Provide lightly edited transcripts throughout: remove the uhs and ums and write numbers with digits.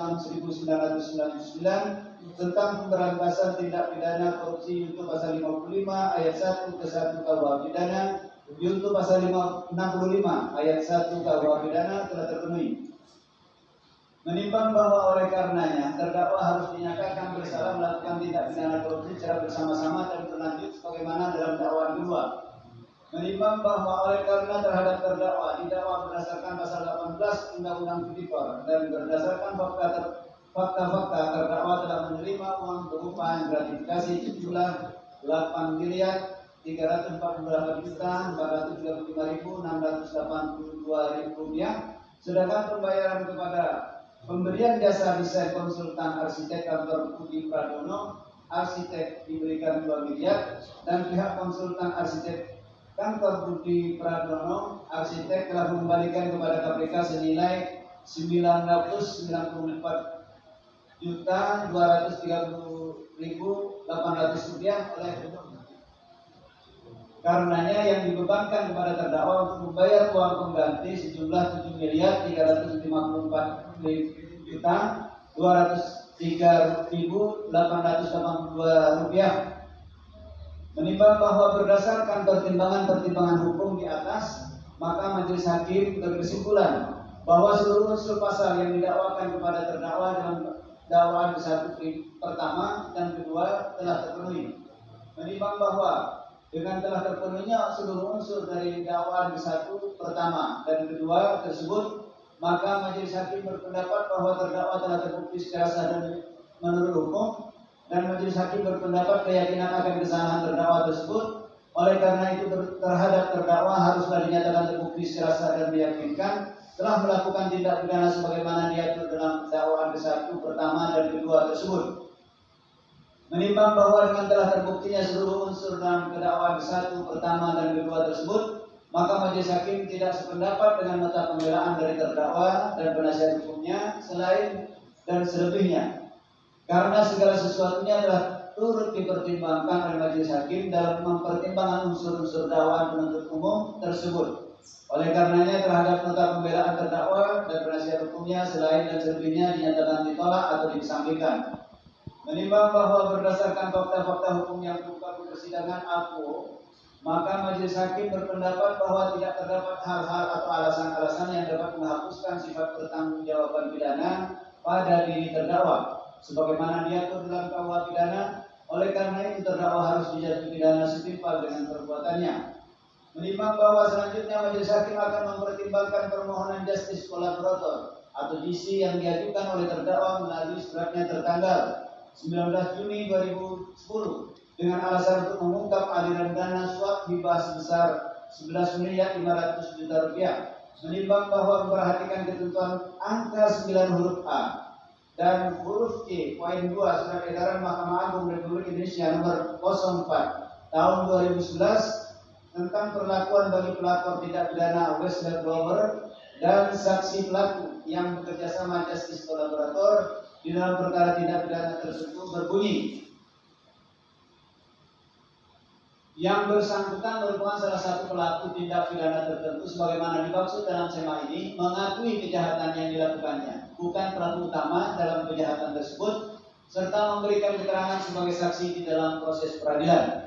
tahun 1999 tentang pemberantasan tindak pidana korupsi untuk pasal 55 ayat 1 ke 1 KUH pidana, untuk pasal 65 ayat 1 KUH pidana telah terpenuhi. Menimbang bahwa oleh karenanya terdakwa harus dinyatakan bersalah melakukan tindak pidana korupsi secara bersama-sama dan berlanjut sebagaimana dalam dakwaan kedua. Menimbang bahwa oleh karena terhadap terdakwa didakwa berdasarkan pasal 18 Undang-Undang Tipikor dan berdasarkan fakta-fakta terdakwa telah menerima uang berupa gratifikasi sejumlah 8.338.435.682 rupiah, sedangkan pembayaran kepada pemberian jasa desain konsultan arsitek kantor Budi Pradono arsitek diberikan 2 miliar dan pihak konsultan arsitek kantor Budi Pradono arsitek telah mengembalikan kepada KPK senilai 999.230.800 rupiah. Oleh karenanya yang dibebankan kepada terdakwa untuk membayar uang pengganti sejumlah 7.354.203.882 rupiah. Menimbang bahwa berdasarkan pertimbangan-pertimbangan hukum di atas, maka majelis hakim berkesimpulan bahwa seluruh unsur pasal yang didakwakan kepada terdakwa dalam dakwaan satu pertama dan kedua telah terpenuhi. Menimbang bahwa dengan telah terpenuhinya seluruh unsur dari dakwaan satu pertama dan kedua tersebut, maka majelis hakim berpendapat bahwa terdakwa telah terbukti secara sah dan menurut hukum, dan majelis hakim berpendapat keyakinan akan kesalahan terdakwa tersebut. Oleh karena itu terhadap terdakwa haruslah dinyatakan terbukti secara sah dan meyakinkan telah melakukan tindak pidana sebagaimana diatur dalam dakwaan ke-1 pertama dan kedua tersebut. Menimbang bahwa dengan telah terbuktinya seluruh unsur dalam dakwaan ke-1 pertama dan kedua tersebut, maka majelis hakim tidak sependapat dengan nota pembelaan dari terdakwa dan penasihat hukumnya selain dan selebihnya, karena segala sesuatunya telah turut dipertimbangkan oleh majelis hakim dalam mempertimbangkan unsur-unsur dakwaan penuntut umum tersebut. Oleh karenanya terhadap nota pembelaan terdakwa dan penasihat hukumnya selain dan selebihnya dinyatakan ditolak atau dikesampingkan. Menimbang bahwa berdasarkan fakta-fakta hukum yang terungkap di persidangan APO, maka majelis hakim berpendapat bahwa tidak terdapat hal-hal atau alasan-alasan yang dapat menghapuskan sifat pertanggungjawaban pidana pada diri terdakwa sebagaimana diatur dalam KUH pidana. Oleh karena itu terdakwa harus dijatuhi pidana setimpal dengan perbuatannya. Menimbang bahwa selanjutnya majelis hakim akan mempertimbangkan permohonan justice collaborator atau GC yang diajukan oleh terdakwa melalui suratnya tertanggal 19 Juni 2010 dengan alasan untuk mengungkap aliran dana suap hibah sebesar 11.500.000.000 rupiah. Menimbang bahwa memperhatikan ketentuan angka 9 huruf A dan huruf C poin 2 Surat Edaran Mahkamah Agung Republik Indonesia nomor 04 tahun 2011 tentang perlakuan bagi pelapor tindak pidana whistleblower dan saksi pelaku yang bekerja sama justice collaborator di dalam perkara tindak pidana tersebut berbunyi, yang bersangkutan merupakan salah satu pelaku tindak pidana tertentu sebagaimana dimaksud dalam sema ini mengakui kejahatan yang dilakukannya, bukan pelaku utama dalam kejahatan tersebut, serta memberikan keterangan sebagai saksi di dalam proses peradilan.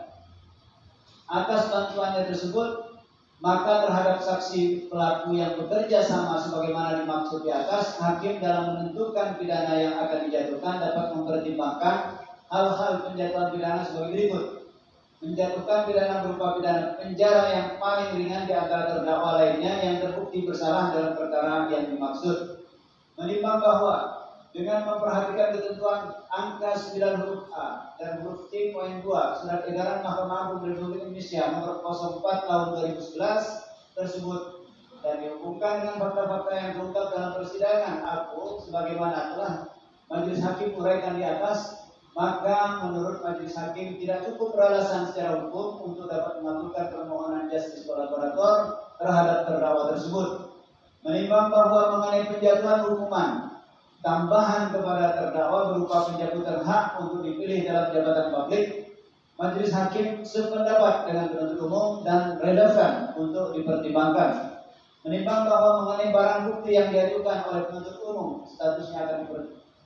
Atas bantuannya tersebut, maka terhadap saksi pelaku yang bekerja sama sebagaimana dimaksud di atas, hakim dalam menentukan pidana yang akan dijatuhkan dapat mempertimbangkan hal-hal penjatuhan pidana sebagai berikut. Menjatuhkan pidana berupa pidana penjara yang paling ringan di antara terdakwa lainnya yang terbukti bersalah dalam perkara yang dimaksud. Menimbang bahwa dengan memperhatikan ketentuan angka 9 huruf A dan huruf C poin 2 Surat Edaran Mahkamah Agung Republik Indonesia nomor 04 tahun 2011 tersebut dan dihubungkan dengan fakta-fakta yang terungkap dalam persidangan APO sebagaimana telah majelis hakim uraikan di atas, maka menurut majelis hakim tidak cukup beralasan secara hukum untuk dapat mengabulkan permohonan justice collaborator terhadap terdakwa tersebut. Menimbang bahwa mengenai penjatuhan hukuman tambahan kepada terdakwa berupa pencabutan hak untuk dipilih dalam jabatan publik, majelis hakim sependapat dengan penuntut umum dan relevan untuk dipertimbangkan. Menimbang bahwa mengenai barang bukti yang diajukan oleh penuntut umum statusnya akan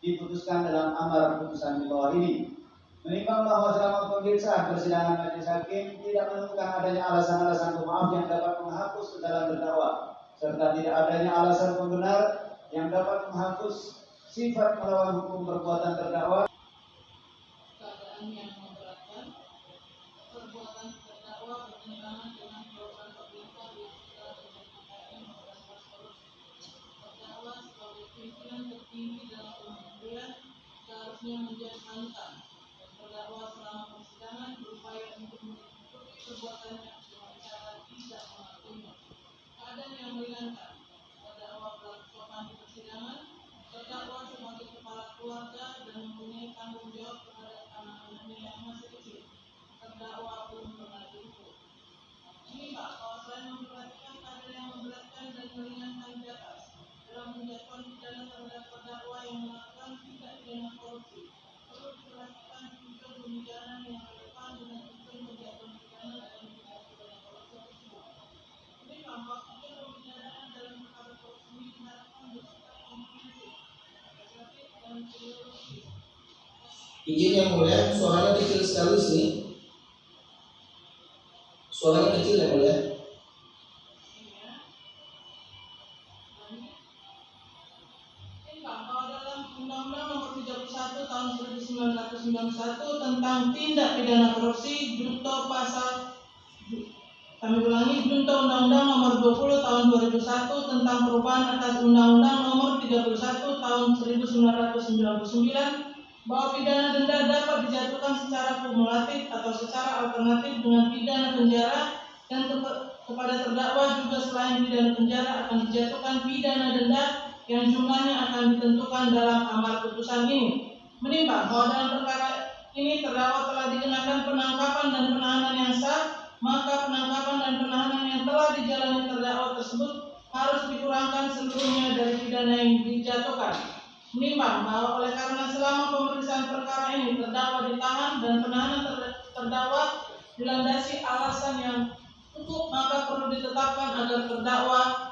diputuskan dalam amar putusan di bawah ini. Menimbang bahwa selama pemeriksaan persidangan majelis hakim tidak menemukan adanya alasan-alasan pemaaf yang dapat menghapus kesalahan terdakwa, serta tidak adanya alasan pembenar yang dapat menghapus sifat melawan hukum perbuatan terdakwa. Keadaan yang memberatkan, perbuatan terdakwa bertentangan dengan program pemerintah di sekitar PKN memberantas korupsi. Terdakwa sebagai pimpinan tertinggi dalam kementerian seharusnya menjadi panutan. Terdakwa selama persidangan berupaya untuk menutupi perbuatannya dengan cara tidak mengakuinya. Keadaan yang meringankan, terdakwa berlaku di persidangan. Terdakwa sebagai kepala keluarga dan mempunyai tanggung jawab terhadap anak-anaknya yang masih kecil. Terdakwa belum pernah dihukum. Ini Pak, kalau selain memperhatikan keadaan yang memberatkan dan meringankan di atas, dalam menjatuhkan pidana terhadap terdakwa yang melakukan tindak pidana korupsi, perlu diperhatikan tujuan pembicaraan yang relevan dengan tujuan penjatuhan pidana dalam tindak pidana korupsi tersebut. Ini bahwa tujuan pembicaraan dalam perkara korupsi ini diharapkan bersifat komprehensif, efektif dan ideologis. Izin yang mulia, suaranya kecil sekali sih. Suaranya kecil ya mulia. Undang-Undang Nomor 31 Tahun 1991 tentang tindak pidana korupsi junto Undang-Undang Nomor 20 Tahun 2001 tentang perubahan atas Undang-Undang Nomor 31 Tahun 1999 bahwa pidana denda dapat dijatuhkan secara kumulatif atau secara alternatif dengan pidana penjara, dan kepada terdakwa juga selain pidana penjara akan dijatuhkan pidana denda yang jumlahnya akan ditentukan dalam amar putusan ini. Menimbang bahwa dalam perkara ini terdakwa telah dikenakan penangkapan dan penahanan yang sah, maka penangkapan dan penahanan yang telah dijalani terdakwa tersebut harus dikurangkan seluruhnya dari pidana yang dijatuhkan. Menimbang bahwa oleh karena selama pemeriksaan perkara ini terdakwa ditahan dan penahanan terdakwa dilandasi alasan yang cukup, maka perlu ditetapkan agar terdakwa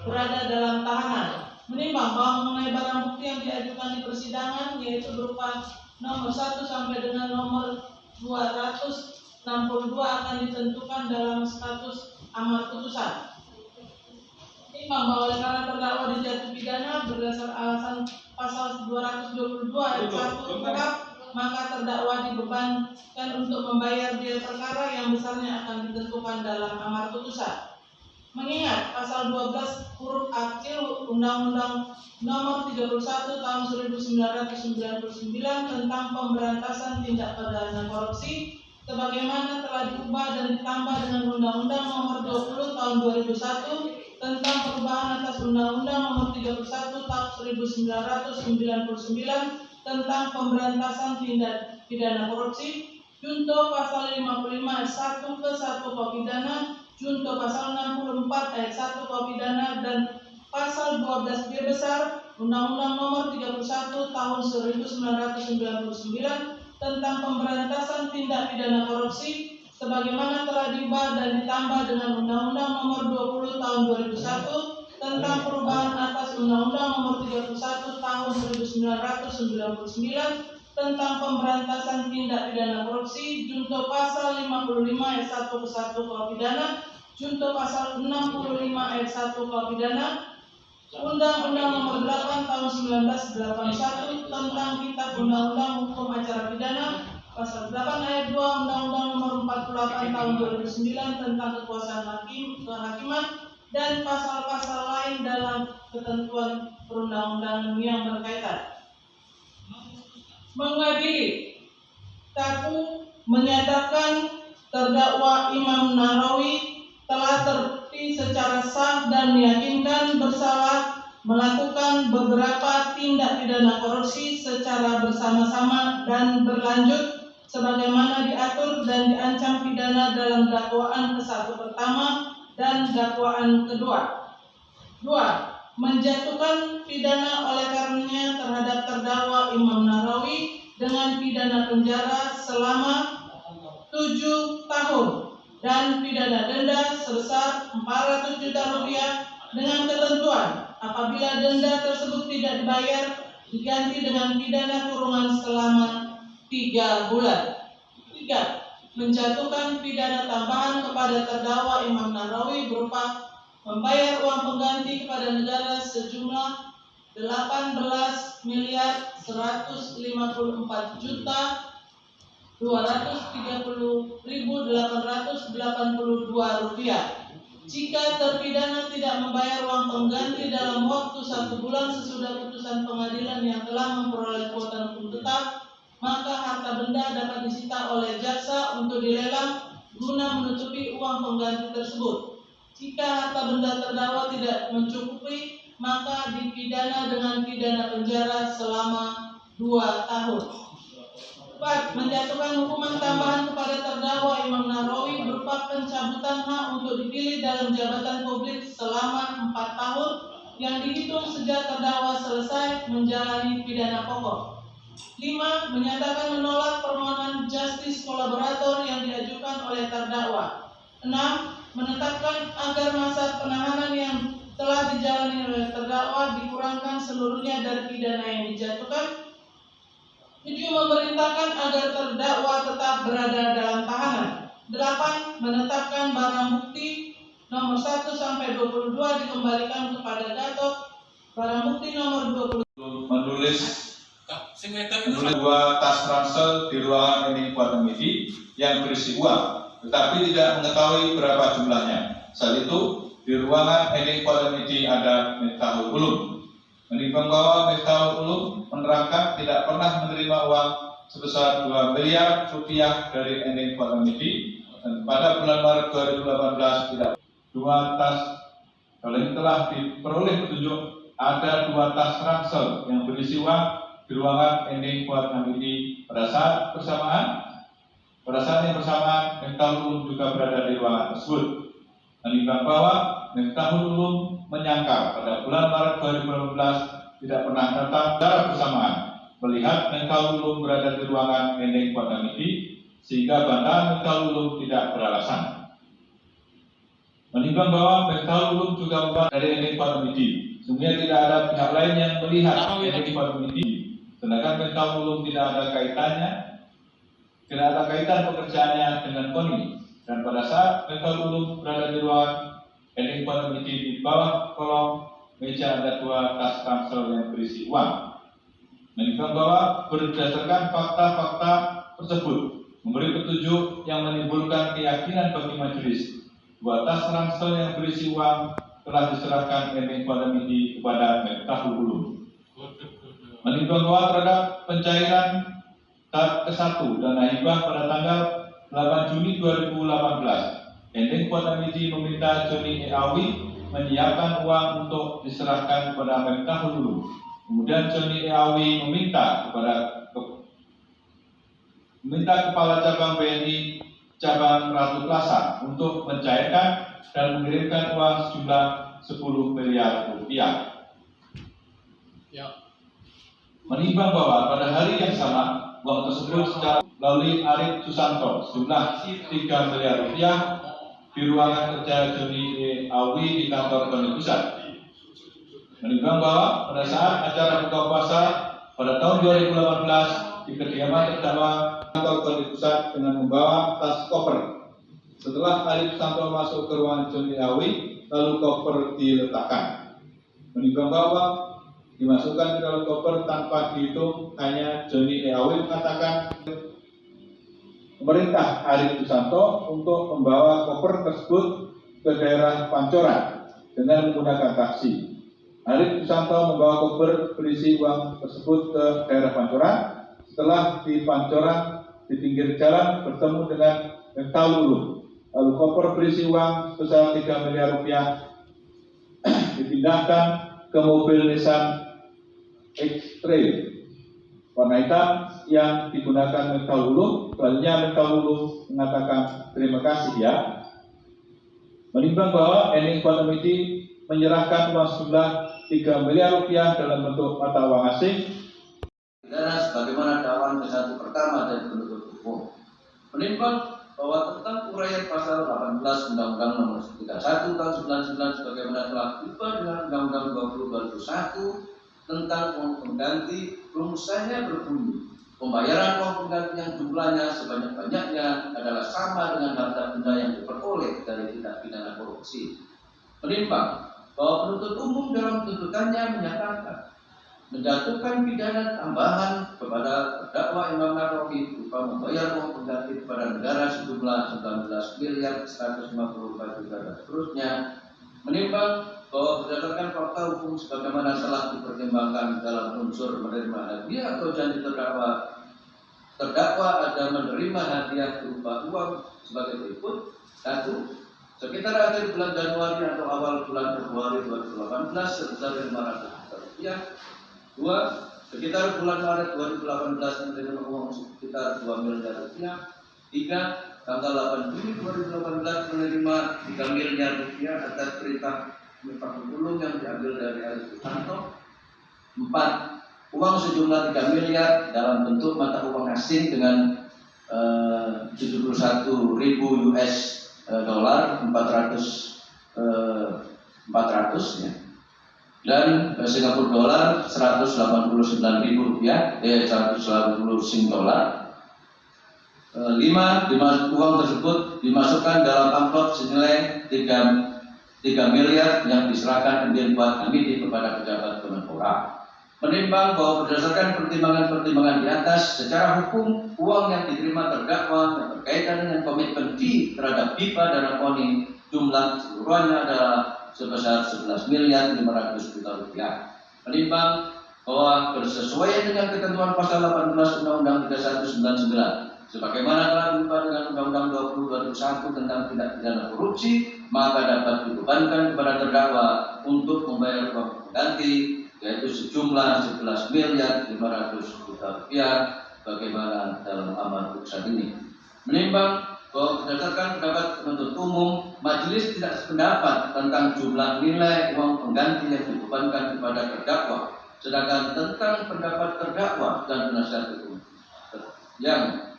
berada dalam tahanan. Menimbang bahwa mengenai barang bukti yang diajukan di persidangan, yaitu berupa nomor 1 sampai dengan nomor 262 akan ditentukan dalam status amar putusan. Menimbang bahwa oleh karena terdakwa dijatuhi pidana berdasar alasan pasal 222 ayat 1 KUHP, maka terdakwa dibebankan untuk membayar biaya perkara yang besarnya akan ditentukan dalam amar putusan. Mengingat pasal 12 huruf A kecil Undang-Undang Nomor 31 Tahun 1999 tentang pemberantasan tindak pidana korupsi, sebagaimana telah diubah dan ditambah dengan Undang-Undang Nomor 20 Tahun 2001 tentang perubahan atas Undang-Undang Nomor 31 Tahun 1999 tentang pemberantasan tindak pidana korupsi, junto pasal 55 ayat 1 ke 1 KUHP pidana, junto pasal 64 ayat 1 KUHP pidana, dan pasal 12B besar Undang-Undang Nomor 31 Tahun 1999 tentang pemberantasan tindak pidana korupsi, sebagaimana telah diubah dan ditambah dengan Undang-Undang Nomor 20 Tahun 2001 tentang perubahan atas Undang-Undang Nomor 31 Tahun 1999 tentang pemberantasan tindak pidana korupsi, junto pasal 55 ayat 1 ke 1 KUHP pidana, junto pasal 65 ayat 1 KUHP pidana, Undang-Undang Nomor 8 Tahun 1981 tentang Kitab Undang-Undang Hukum Acara Pidana, pasal 8 ayat 2 Undang-Undang Nomor 48 Tahun 2009 tentang kekuasaan kehakiman, dan pasal-pasal lain dalam ketentuan perundang-undangan yang berkaitan. Mengadili, KPU menyatakan terdakwa Imam Nahrawi telah terbukti secara sah dan meyakinkan bersalah melakukan beberapa tindak pidana korupsi secara bersama-sama dan berlanjut sebagaimana diatur dan diancam pidana dalam dakwaan ke-1 pertama dan dakwaan kedua. 2. Menjatuhkan pidana oleh karenanya terhadap terdakwa Imam Nahrawi dengan pidana penjara selama 7 tahun dan pidana denda sebesar Rp400 juta dengan ketentuan apabila denda tersebut tidak dibayar, diganti dengan pidana kurungan selama 3 bulan. 3. Menjatuhkan pidana tambahan kepada terdakwa Imam Nahrawi berupa membayar uang pengganti kepada negara sejumlah 18.230.882 rupiah. Jika terpidana tidak membayar uang pengganti dalam waktu 1 bulan sesudah putusan pengadilan yang telah memperoleh kuatan hukum tetap, maka harta benda dapat disita oleh jaksa untuk dilelang guna menutupi uang pengganti tersebut. Jika harta benda terdakwa tidak mencukupi, maka dipidana dengan pidana penjara selama 2 tahun. 4. Menjatuhkan hukuman tambahan kepada terdakwa Imam Nahrawi berupa pencabutan hak untuk dipilih dalam jabatan publik selama 4 tahun yang dihitung sejak terdakwa selesai menjalani pidana pokok. 5. Menyatakan menolak permohonan justice kolaborator yang diajukan oleh terdakwa. 6. Menetapkan agar masa penahanan yang telah dijalani oleh terdakwa dikurangkan seluruhnya dari pidana yang dijatuhkan. 7. Memerintahkan agar terdakwa tetap berada dalam tahanan. 8. Menetapkan barang bukti nomor 1 sampai 22 dikembalikan kepada Gatot. Barang bukti nomor 20 menulis 2 tas ransel di ruangan ini kuat midi yang berisi uang, tetapi tidak mengetahui berapa jumlahnya. Saat itu di ruangan ini kuat midi ada Miftahul Ulum. Menimbang bahwa Miftahul Ulum menerangkan tidak pernah menerima uang sebesar 2 miliar rupiah dari Ening Kuat Midi, dan pada bulan Maret 2018 tidak 2 tas. Kalau telah diperoleh petunjuk ada 2 tas ransel yang berisi uang di ruangan Ening Kuat Midi pada saat yang bersamaan Miftahul Ulum juga berada di ruangan tersebut. Menimbang bahwa Miftahul Ulum menyangka pada bulan Maret 2018 tidak pernah datang secara bersamaan melihat Miftahul Ulum berada di ruangan Ening Kuat Midi, sehingga bantahan Miftahul Ulum tidak beralasan. Menimbang bahwa Miftahul Ulum juga membuat dari Ening Kuat Midi, sehingga tidak ada pihak lain yang melihat Ening Kuat Midi, sedangkan Miftahul Ulum tidak ada kaitan pekerjaannya dengan KONI. Dan pada saat Miftahul Ulum berada di ruangan Ening Kuat Midi, di bawah kolong meja ada 2 tas ransel yang berisi uang. Menimbang bahwa berdasarkan fakta-fakta tersebut memberi petunjuk yang menimbulkan keyakinan bagi majelis 2 tas ransel yang berisi uang telah diserahkan Ening Kuat Midi kepada Miftahul Ulum. Menimbang bahwa terhadap pencairan tahap ke-1 dana hibah pada tanggal 8 Juni 2018, Ening Kuat Midi meminta Joni Awi menyiapkan uang untuk diserahkan kepada Miftahul Ulum. Kemudian Joni Awi meminta Kepala Cabang BNI Cabang Ratu Plaza untuk mencairkan dan mengirimkan uang sejumlah 10 miliar rupiah. Menimbang bahwa pada hari yang sama uang tersebut secara melalui Arif Susanto sejumlah 3 miliar rupiah di ruangan kerja Joni Awi di kantor KONI Pusat. Menimbang bahwa pada saat acara buka puasa pada tahun 2018 di kediaman terdakwa kantor KONI Pusat dengan membawa tas koper. Setelah Arif Susanto masuk ke ruangan Joni Awi, lalu koper diletakkan. Menimbang bahwa dimasukkan ke dalam koper tanpa dihitung, hanya Joni Awi mengatakan pemerintah Arif Susanto untuk membawa koper tersebut ke daerah Pancoran dengan menggunakan taksi. Arif Susanto membawa koper berisi uang tersebut ke daerah Pancoran. Setelah di Pancoran di pinggir jalan bertemu dengan Miftahul Ulum. Lalu koper berisi uang sebesar 3 miliar rupiah dipindahkan ke mobil Nissan X-Trail warna hitam yang digunakan Miftahul Ulum. Selanjutnya Miftahul Ulum mengatakan terima kasih ya. Menimbang bahwa Ening Kuat Midi menyerahkan uang sejumlah 3 miliar rupiah dalam bentuk mata uang asing sebagaimana dakwaan ke-1 pertama dan penuntut umum. Menimbang bahwa tentang uraian pasal 18 Undang-Undang Nomor 31 Tahun 99 sebagaimana telah diubah dengan Undang-Undang 20/2001 tentang uang pengganti rumusannya berbunyi pembayaran uang pengganti yang jumlahnya sebanyak-banyaknya adalah sama dengan harta benda yang diperoleh dari tindak pidana korupsi. Menimbang bahwa penuntut umum dalam tuntutannya menyatakan menjatuhkan pidana tambahan kepada terdakwa Imam Nahrawi berupa membayar uang pengganti kepada negara sejumlah 19.154 juta dan seterusnya. Menimbang bahwa berdasarkan fakta hukum sebagaimana telah dipertimbangkan dalam unsur menerima hadiah atau janji terdakwa ada menerima hadiah berupa uang sebagai berikut: 1. Sekitar akhir bulan Januari atau awal bulan Februari 2018 sebesar 500 juta rupiah. 2. Sekitar bulan Maret 2018 menerima uang sekitar 2 miliar rupiah. 3. Tanggal 8 Juni 2018 menerima 3 miliar rupiah atas perintah Miftahul Ulum yang diambil dari Aris Susanto. 4. Uang sejumlah 3 miliar dalam bentuk mata uang asing dengan 71.000 US dolar 400 ya. Dan Singapura dolar 189.000 rupiah, 180 Sing dolar. 5. Uang tersebut dimasukkan dalam amplop senilai 3 miliar yang diserahkan Dirjen Buat Hamidi kepada pejabat Kemenpora. Menimbang bahwa berdasarkan pertimbangan-pertimbangan di atas, secara hukum uang yang diterima terdakwa yang berkaitan dengan komitmen fee terhadap BIPA dan APONI jumlah seluruhnya adalah sebesar 11 miliar 500 juta rupiah. Menimbang bahwa bersesuaian dengan ketentuan pasal 18 Undang-Undang 3199 sebagaimana telah diubah dengan Undang-Undang 20/2001 tentang tindak pidana korupsi, maka dapat dibebankan kepada terdakwa untuk membayar uang pengganti yaitu sejumlah 11 miliar 500 juta rupiah bagaimana dalam amar putusan ini. Menimbang bahwa berdasarkan pendapat penuntut umum, majelis tidak sependapat tentang jumlah nilai uang pengganti yang dibebankan kepada terdakwa, sedangkan tentang pendapat terdakwa dan penasihat hukum yang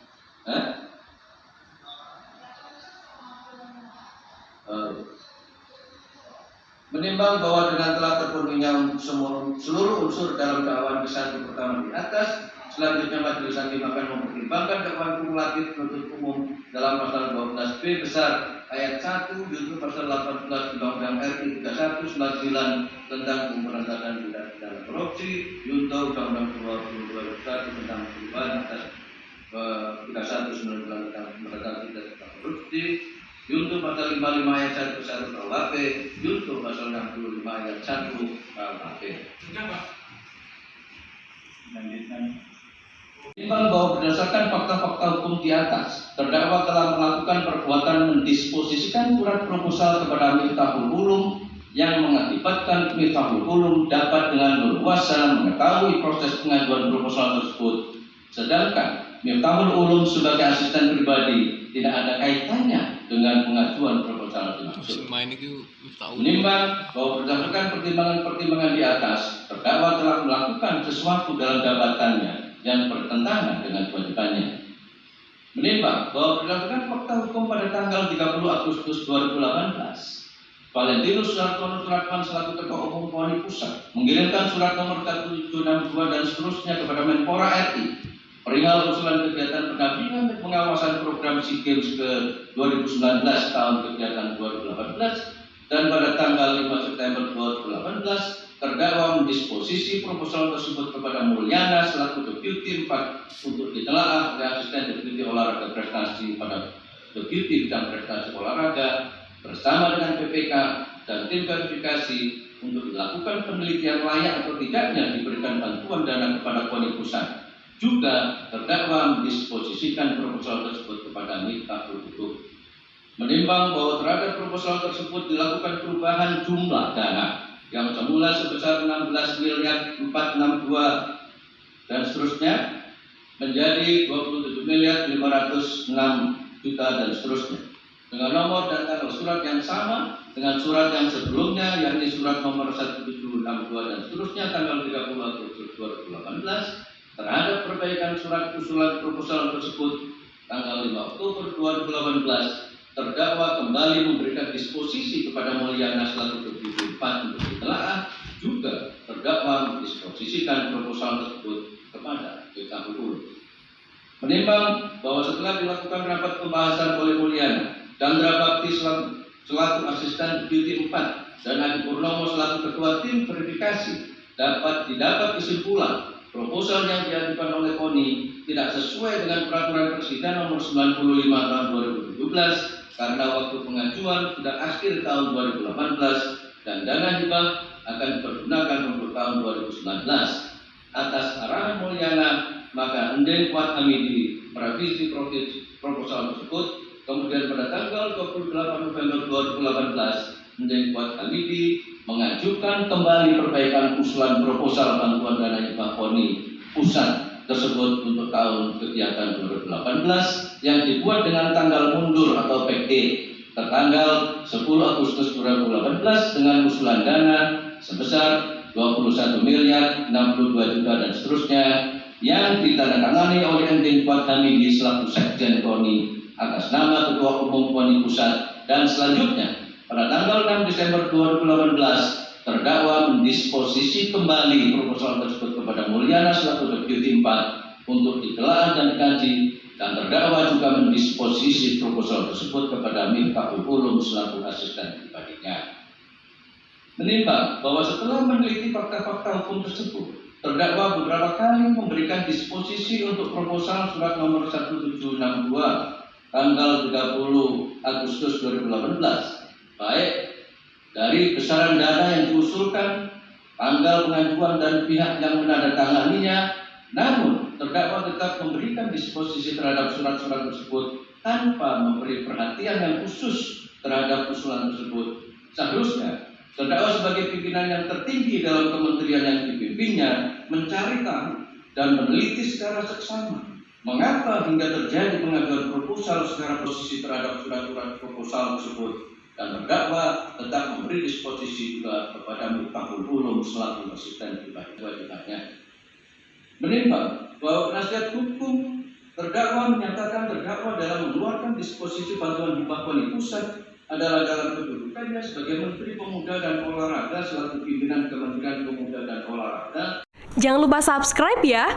menimbang bahwa dengan telah terpenuhinya seluruh unsur dalam dakwaan ke-1 pertama di atas, selanjutnya majelis hakim akan mempertimbangkan dakwaan kumulatif penuntut umum dalam pasal 12B besar ayat 1 junto pasal 18 Undang-Undang RI 3199 tentang pemberantasan tindak pidana korupsi, junto Undang-Undang 2021 tentang perubahan atas 3199 tentang pemberantasan tindak pidana korupsi, junto pasal 55 ayat 1 KUHP, junto pasal 65 ayat 1 KUHP. Menimbang bahwa berdasarkan fakta-fakta hukum di atas, terdakwa telah melakukan perbuatan mendisposisikan surat proposal kepada Miftahul Ulum yang mengakibatkan Miftahul Ulum dapat dengan leluasa mengetahui proses pengajuan proposal tersebut, sedangkan Miftahul Ulum sebagai asisten pribadi tidak ada kaitannya dengan pengajuan proposal dimaksud. Menimbang bahwa berdasarkan pertimbangan-pertimbangan di atas, terdakwa telah melakukan sesuatu dalam jabatannya yang bertentangan dengan kewajibannya. Menimbang bahwa berdasarkan fakta hukum pada tanggal 30 Agustus 2018, Valentinus Suhartono Suratman selaku Ketua Umum KONI Pusat mengirimkan surat nomor 1762 dan seterusnya kepada Menpora RI perihal usulan kegiatan pendampingan dan pengawasan program SEA Games ke 2019 tahun kegiatan 2018, dan pada tanggal 5 September 2018 terdakwa mendisposisi proposal tersebut kepada Mulyana selaku Deputi 4 untuk ditelaah oleh Asisten Deputi Olahraga Prestasi pada Deputi Bidang Prestasi Olahraga bersama dengan PPK dan tim verifikasi untuk dilakukan penelitian layak atau tidaknya diberikan bantuan dana kepada KONI Pusat. Juga terdakwa mendisposisikan proposal tersebut kepada Miftahul Ulum. Menimbang bahwa terhadap proposal tersebut dilakukan perubahan jumlah dana yang semula sebesar 16 miliar 462 dan seterusnya menjadi 27 miliar 506 juta dan seterusnya dengan nomor dan tanggal surat yang sama dengan surat yang sebelumnya, yakni surat nomor 1762 dan seterusnya tanggal 30 Agustus 2018 terhadap perbaikan surat usulan proposal tersebut tanggal 5 Oktober 2018. Terdakwa kembali memberikan disposisi kepada Mulyana selaku Deputi 4 untuk ditelaah. Juga terdakwa mendisposisikan proposal tersebut kepada Mirta Hulum. Menimbang bahwa setelah dilakukan rapat pembahasan oleh Mulyana, Chandra Bakti selaku asisten deputi 4 dan Adi Purnomo selaku ketua tim verifikasi, didapat kesimpulan proposal yang diajukan oleh KONI tidak sesuai dengan peraturan Presiden nomor 95 tahun 2017 karena waktu pengajuan sudah akhir tahun 2018 dan dana hibah akan dipergunakan untuk tahun 2019. Atas arahan Mulyana, maka Ending Kuat Hamidi merevisi proposal tersebut. Kemudian pada tanggal 28 November 2018, Ending Kuat Hamidi mengajukan kembali perbaikan usulan proposal bantuan dana hibah KONI pusat tersebut untuk tahun kegiatan 2018 yang dibuat dengan tanggal mundur atau backdate tertanggal 10 Agustus 2018 dengan usulan dana sebesar 21 miliar 62 juta dan seterusnya yang ditandatangani oleh Ending Kuat Hamidi selaku Sekjen KONI atas nama Ketua Umum KONI Pusat, dan selanjutnya pada tanggal 6 Desember 2018 terdakwa mendisposisi kembali proposal tersebut kepada Mulyana selaku Deputi 4 untuk ditelaah dan dikaji, dan terdakwa juga mendisposisi proposal tersebut kepada Mirta Hulum selaku asisten pribadinya. Menimbang bahwa setelah meneliti fakta-fakta hukum tersebut, terdakwa beberapa kali memberikan disposisi untuk proposal surat nomor 1762 tanggal 30 Agustus 2018, baik dari besaran dana yang diusulkan, tanggal pengajuan dan pihak yang menandatanganinya. Namun terdakwa tetap memberikan disposisi terhadap surat-surat tersebut tanpa memberi perhatian yang khusus terhadap usulan tersebut. Seharusnya terdakwa sebagai pimpinan yang tertinggi dalam kementerian yang dipimpinnya mencari tahu dan meneliti secara seksama mengapa hingga terjadi pengajuan proposal secara posisi terhadap surat-surat proposal tersebut, dan terdakwa tetap memberi disposisi juga kepada Mirta Hulum selaku asisten pribadinya. Menimbang bahwa penasihat hukum terdakwa menyatakan terdakwa dalam mengeluarkan disposisi bantuan hibah KONI Pusat adalah dalam kedudukannya sebagai Menteri Pemuda dan Olahraga selaku pimpinan Kementerian Pemuda dan Olahraga. Jangan lupa subscribe ya.